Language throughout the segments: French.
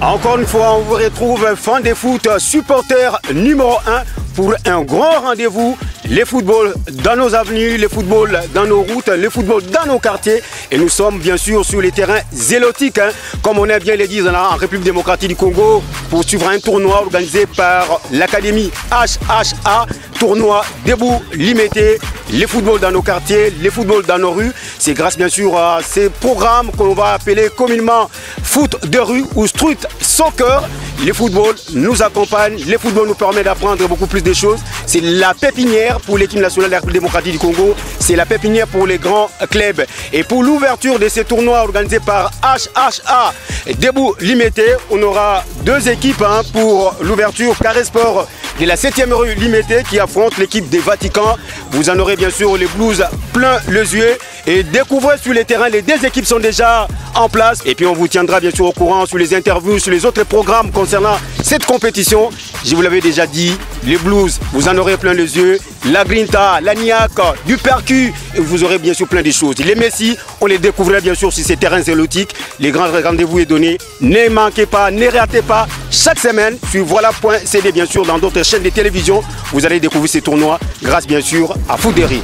Encore une fois, on vous retrouve fan des foot, supporter numéro 1 pour un grand rendez-vous. Les footballs dans nos avenues, les footballs dans nos routes, les footballs dans nos quartiers. Et nous sommes bien sûr sur les terrains zélotiques, comme on aime bien les dire en République démocratique du Congo, pour suivre un tournoi organisé par l'Académie HHA, tournoi debout limité. Les footballs dans nos quartiers, les footballs dans nos rues. C'est grâce bien sûr à ces programmes qu'on va appeler communément foot de rue ou street soccer. Les footballs nous accompagnent, les footballs nous permettent d'apprendre beaucoup plus de choses. C'est la pépinière pour l'équipe nationale de la République démocratique du Congo, c'est la pépinière pour les grands clubs. Et pour l'ouverture de ces tournois organisés par HHA debout limité, on aura deux équipes pour l'ouverture. Carré Sport de la 7e rue limitée qui affronte l'équipe des Vatican. Vous en aurez bien sûr les Blues plein les yeux. Et découvrez sur les terrains, les deux équipes sont déjà en place. Et puis on vous tiendra bien sûr au courant sur les interviews, sur les autres programmes concernant cette compétition. Je vous l'avais déjà dit, les Blues, vous en aurez plein les yeux. La Grinta, la Niac, du Percu, et vous aurez bien sûr plein de choses. Les Messi, on les découvrira bien sûr sur ces terrains zélotiques. Les grands rendez-vous est donné. Ne manquez pas, ne ratez pas. Chaque semaine, sur voilà.cd bien sûr, dans d'autres chaînes de télévision, vous allez découvrir ces tournois grâce bien sûr à Foudéry.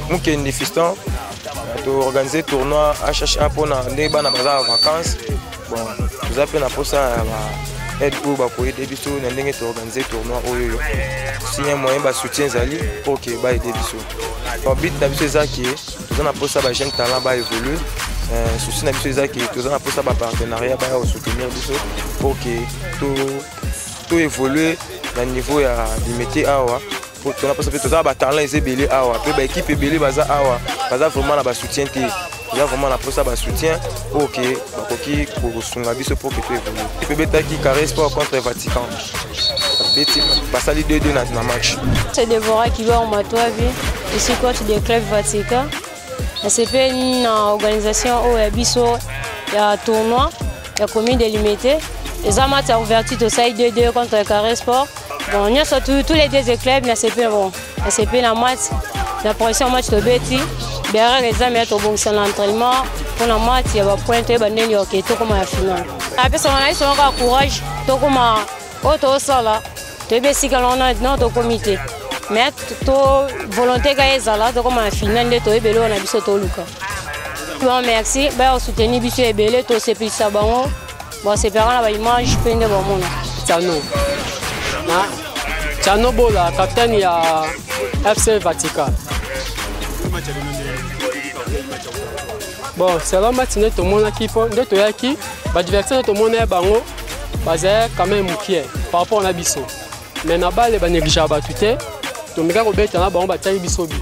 Moukende Fiston, tu organiser tournoi HHA pour les vacances. Bon, nous appelons pour ça aide pour aider biso na ndenge to organiser tournoi oyo. Si un moyen ba soutien zali pour que ba aider biso. Bon but na biso ezaki nous on a pour ça ba jeune talent ba évoluer. Souci na biso ezaki nous on a pour ça ba partenariat ba soutenir biso pour que tout évoluer na niveau ya limité awa. Pour que nous avons des talents et des équipes belé baza awa baza vraiment na ba soutien té il y a vraiment la poste à soutien OK pour sunga biso pour que tu évolues peut betaki carré sport contre Vatican beti basali 2-2 na match c'est Déborah qui va en Matoavi ici coach du club Vatican c'est une organisation au biso il y a tournoi il y a commune délimitée les amateurs ont ouverture au side 2-2 contre carré sport. Bon, nous sommes tous les deux clubs, mais c'est bon. C'est la match, la prochaine match de Betty. Derrière les amis, ils ont l'entraînement. Pour la match, il y a un point de vue qui est comme la finale. Après, on a courage. Comme auto sala, tu es si on a notre comité. Mais tu volonté est là, comme la finale, tu es belé, on a vu tout Luca. Bon, merci. Ben, soutenir biso et belé, tu sais plus ça bon. Bon, c'est parents la image, plein de bon monde. Tchano Bola, capitaine il y a FC Vatican. Bon, c'est là match tout le monde qui font, tout yaki, bah divertir tout le monde est bango, basé quand même mukié par rapport à Nabiso. Mais na balle ba négligeable ba tuté, to mega ko beta na bango ba tali biso bi.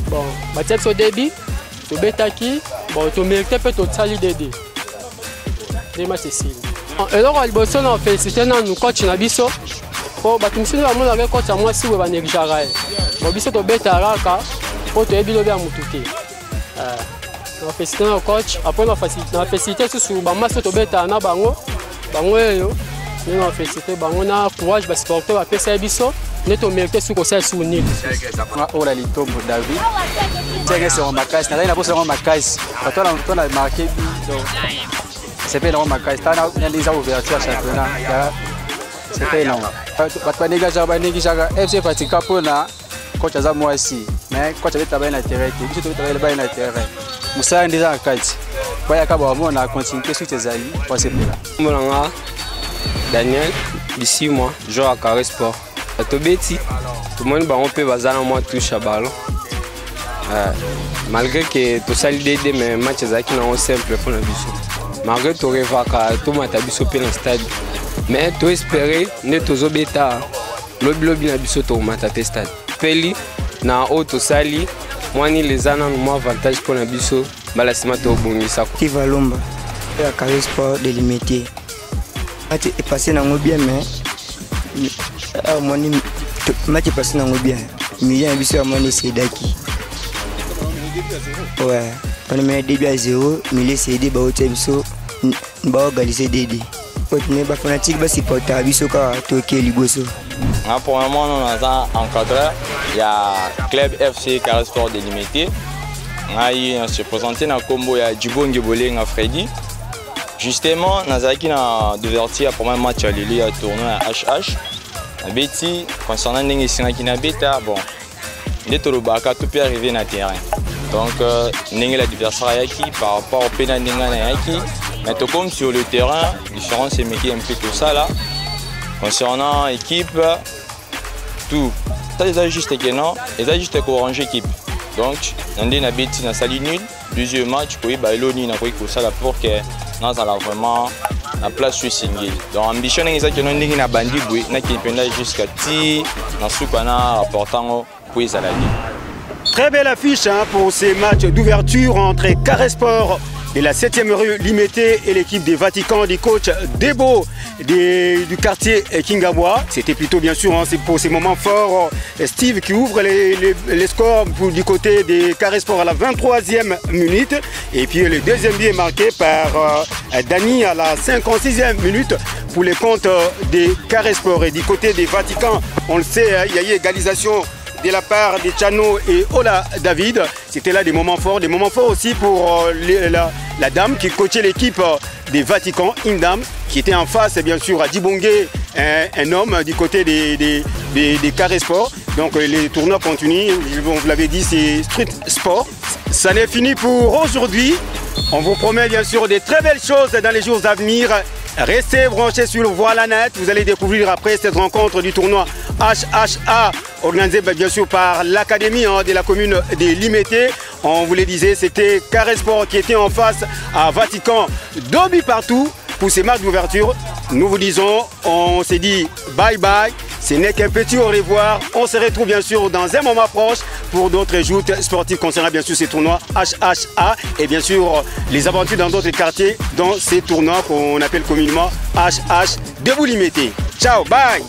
Bon, ba tali so débit, to beta ki, bon to mérite peut to tali dédé. Des matchs ici. Et alors al bosso na féliciter na nous coach na biso. Oh, bah tu me suis dit que le coach à moi si vous avez négligé. Bon, biso to beta raka, pour te ébiler bien mutuki. On félicite le coach. Après on a félicité sur ba maso to beta na bango, bango yo. Nous on félicité bango na courage ba supporter ba pesa biso. Nous to mérité sur conseil sur nid. Oh la litombo David. Tiens c'est on makas, na la bosse on makas. Quand on a marqué c'est pas on makas. On a déjà ouverture à championnat. C'est pas énorme. Pas négager FC Vatican pour la coach à moi ici. Mais coach avec travail na terrain, tu dois travailler na terrain. Moussa déjà en qualité. Voyez qu'à on a continué sur tes amis pour ces là. Molanga Daniel, ici moi, joueur à Carré Sport. À Tobeti, tout le monde va peut bazar moi touche à ballon. Malgré que tout ça l'idée mais match zaki na simple pour la biso. Malgré tout revaka tout mata biso pe na stade. Mais tu espérer ne tozo beta lobby na biso to mata pe stade. Peli na auto sali moi ni les ana moi avantage pour na biso bala sima to bongisa qui va lomba ya Carré Sport délimité. Match est passé na bien mais moi ni match est passé na bien. Million biso moi ni c'est daki. Ouais, on met début à 0, millier c'est des ba auto biso ba organiser DD. Ne pas fanatique ba supporter biso ka toke ligoso. Pour le moment on a encadré il y a club FC Carré Sport délimité. On se présenté dans combo ya Djibongi Bolé na Freddy. Justement nazaki na d'ouverture pour un match à Lili à tournoi à HH. Na Betty concernant ndenge singaki na beta bon. Ndetolo baka tout peut arriver na terrain. Donc ndenge l'adversaire yaki par rapport au pénal ndenge na yaki. Mais tout comme sur le terrain, différence c'est un peu tout ça là. Concernant l'équipe, tout. Ça c'est juste que non, c'est juste qu'on range l'équipe. Donc, on a bêti dans salle nulle, deuxième match, puis Bailoni n'a pas eu ça là pour que nous allons vraiment la place sur single. Donc ambition c'est que nous avons bandi boué, n'a qui pendant jusqu'à ti, dans ce qu'on a rapportant pour les alliés. Très belle affiche pour ces matchs d'ouverture entre Carré Sport et la 7e rue limitée et l'équipe des Vatican du coach Debo du quartier Kingabois. C'était plutôt bien sûr c'est pour ces moments forts Steve qui ouvre les scores du côté des Carré Sport à la 23e minute et puis le deuxième but est marqué par Dani à la 56e minute pour les comptes des Carré Sport. Et du côté des Vatican, on le sait, il y a eu égalisation de la part de Tchano et Ola David. C'était là des moments forts aussi pour la dame qui coachait l'équipe des Vatican, une dame qui était en face bien sûr à Dibongué, un homme du côté des Carré Sport. Donc les tournois continuent, on vous l'avait dit, c'est street sport. Ça n'est fini pour aujourd'hui. On vous promet bien sûr des très belles choses dans les jours à venir. Restez branchés sur le Voilà-Net. Vous allez découvrir après cette rencontre du tournoi HHA, organisé bien sûr par l'académie de la commune de Limete. On vous le disait, c'était Carré Sport qui était en face à Vatican. 2 buts partout pour ces matchs d'ouverture. Nous vous disons, on s'est dit bye bye. Ce n'est qu'un petit au revoir. On se retrouve bien sûr dans un moment proche pour d'autres joutes sportives concernant bien sûr ces tournois HHA et bien sûr les aventures dans d'autres quartiers dans ces tournois qu'on appelle communément HH de Limete. Ciao, bye.